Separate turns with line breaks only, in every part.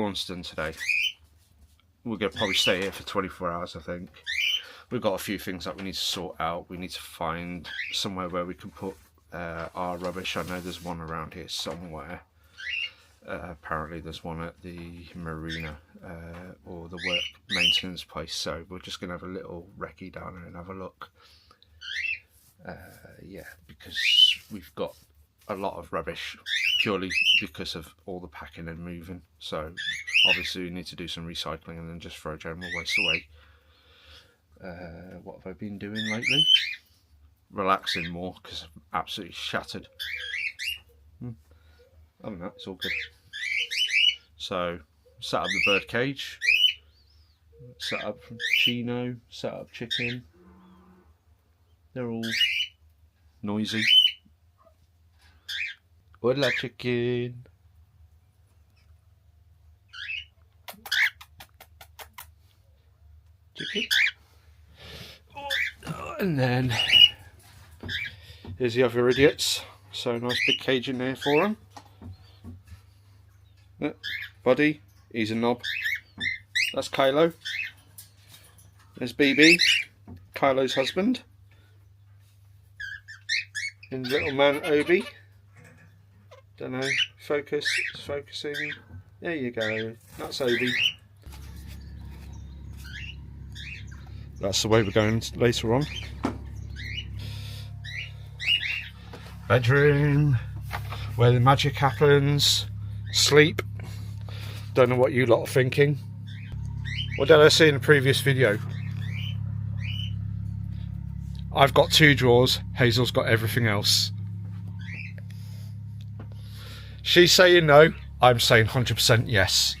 lawn's done today. We're going to probably stay here for 24 hours, I think. We've got a few things that we need to sort out. We need to find somewhere where we can put our rubbish. I know there's one around here somewhere. Apparently there's one at the marina or the work maintenance place, so we're just going to have a little recce down there and have a look. Yeah, because we've got a lot of rubbish purely because of all the packing and moving, so obviously we need to do some recycling and then just throw general waste away. What have I been doing lately? Relaxing more because I'm absolutely shattered. Other than that, it's all good. So, set up the bird cage, set up Chino, set up chicken. They're all noisy. Hola, chicken. Chicken. And then here's the other idiots. So nice big cage in there for them. Yeah, Buddy, he's a knob. That's Kylo. There's BB, Kylo's husband. And little man Obi. Don't know, focus, it's focusing. There you go, that's Obi. That's the way we're going later on. Bedroom, where the magic happens. Sleep. Don't know what you lot are thinking. What did I say in the previous video? I've got 2 drawers, Hazel's got everything else. She's saying no, I'm saying 100% yes.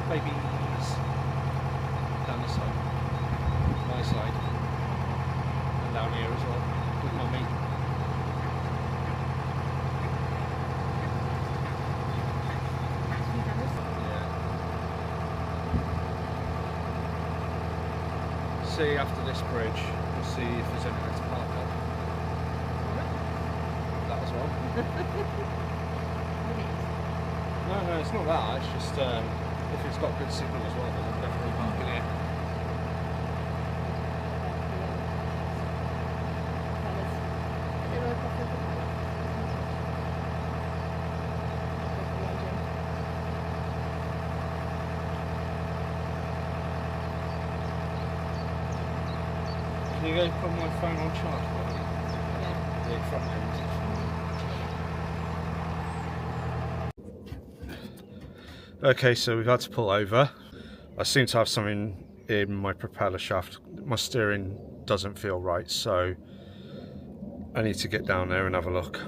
Babies down this side, my side, and down here as well with mummy. Yeah. See after this bridge, we'll see if there's anywhere to park up. That as well. No, it's not that. It's just. If it's got good signal as well, then I'm definitely parking here. Can you go put my phone on charge? Yeah. The front end. Okay, so we've had to pull over. I seem to have something in my propeller shaft. My steering doesn't feel right, so I need to get down there and have a look.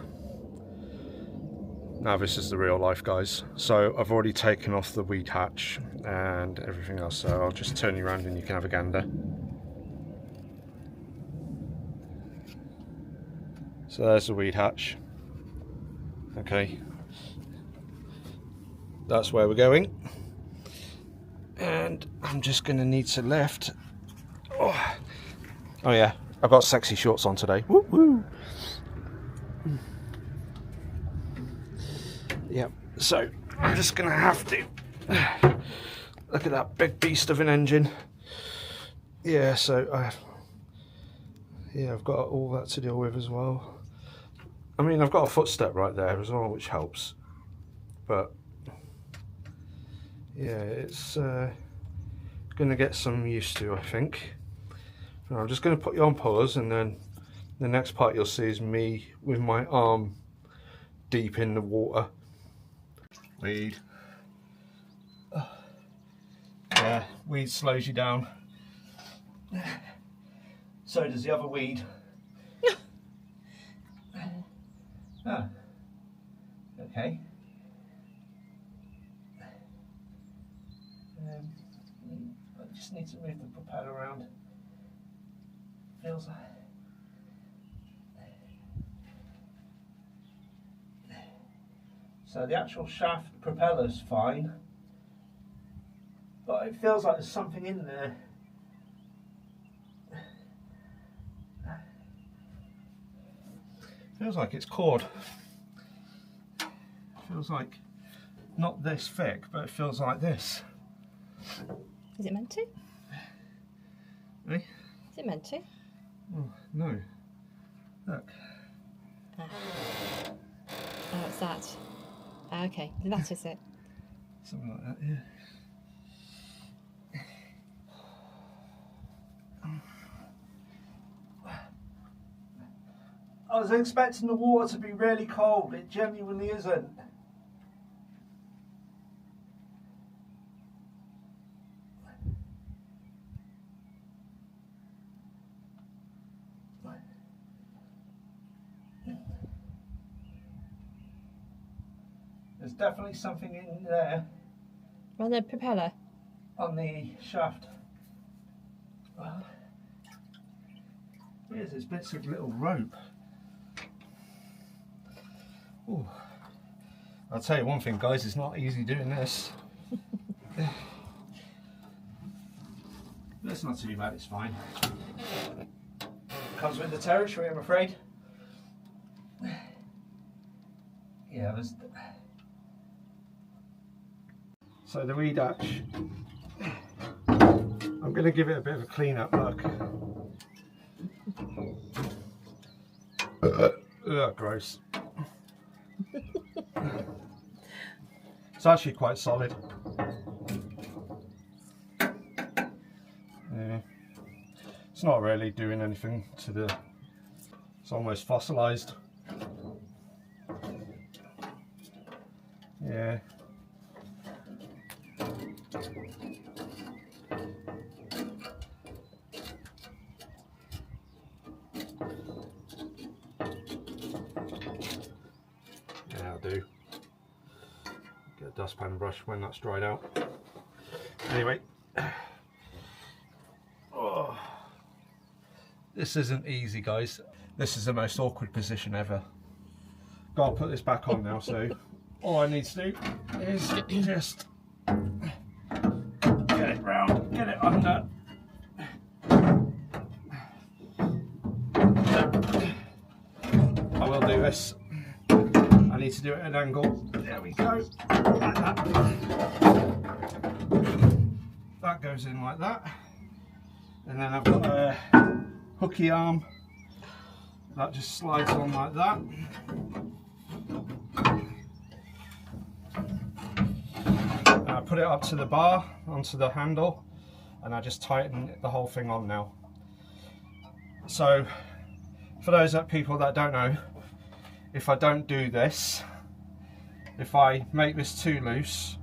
Now this is the real life, guys. So I've already taken off the weed hatch and everything else, so I'll just turn you around and you can have a gander. So there's the weed hatch. Okay. That's where we're going, and I'm just going to need to lift. Oh yeah, I've got sexy shorts on today. Woo woo. Yep. So I'm just going to have to look at that big beast of an engine. Yeah. So I've got all that to deal with as well. I mean, I've got a footstep right there as well, which helps, but. Yeah, it's going to get some used to, I think. I'm just going to put you on pause, and then the next part you'll see is me with my arm deep in the water. Weed. Yeah, weed slows you down. So does the other weed. Ah. okay. I just need to move the propeller around. Feels like. So the actual shaft propeller's fine, but it feels like there's something in there. Feels like it's cord. Feels like not this thick, but it feels like this.
Is it meant to?
Eh?
Is it meant to?
Oh, no. Look.
Ah. Oh, it's that. Ah, okay, that is it.
Something like that, yeah. I was expecting the water to be really cold. It genuinely isn't. There's definitely something in there.
On the propeller?
On the shaft. Here's bits of little rope. Ooh. I'll tell you one thing, guys, it's not easy doing this. It's not too bad, it's fine. Comes with the territory, I'm afraid. Yeah, there's... So the weed hatch, I'm going to give it a bit of a clean up look. Ugh, gross. It's actually quite solid. Yeah. It's not really doing anything to the... It's almost fossilised. Yeah. Yeah, I'll do. Get a dustpan brush when that's dried out. Anyway. Oh. This isn't easy, guys. This is the most awkward position ever. Gotta put this back on now, so all I need to do is just get it round, get it under. I will do this. I need to do it at an angle. There we go. Like that. That goes in like that. And then I've got a hooky arm that just slides on like that. And I put it up to the bar, onto the handle, and I just tighten the whole thing on now. So, for those people that don't know, if I don't do this, if I make this too loose,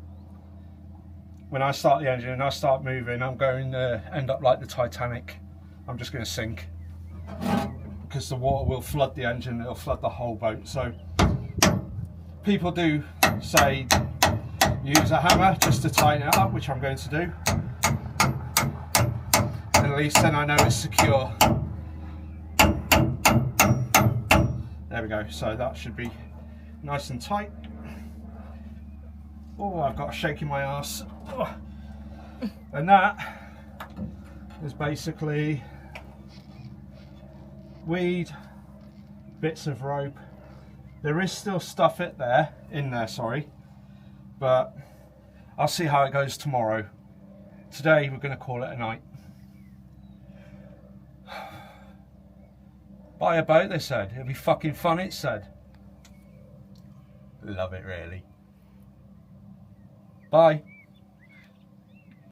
when I start the engine and I start moving, I'm going to end up like the Titanic. I'm just going to sink because the water will flood the engine, it'll flood the whole boat. So people do say use a hammer just to tighten it up, which I'm going to do. And at least then I know it's secure. There we go, so that should be nice and tight. Oh, I've got a shake in my arse. Oh. And that is basically weed, bits of rope. There is still stuff in there, sorry, but I'll see how it goes tomorrow. Today we're going to call it a night. Buy a boat, they said. It'll be fucking fun, it said. Love it, really. Bye.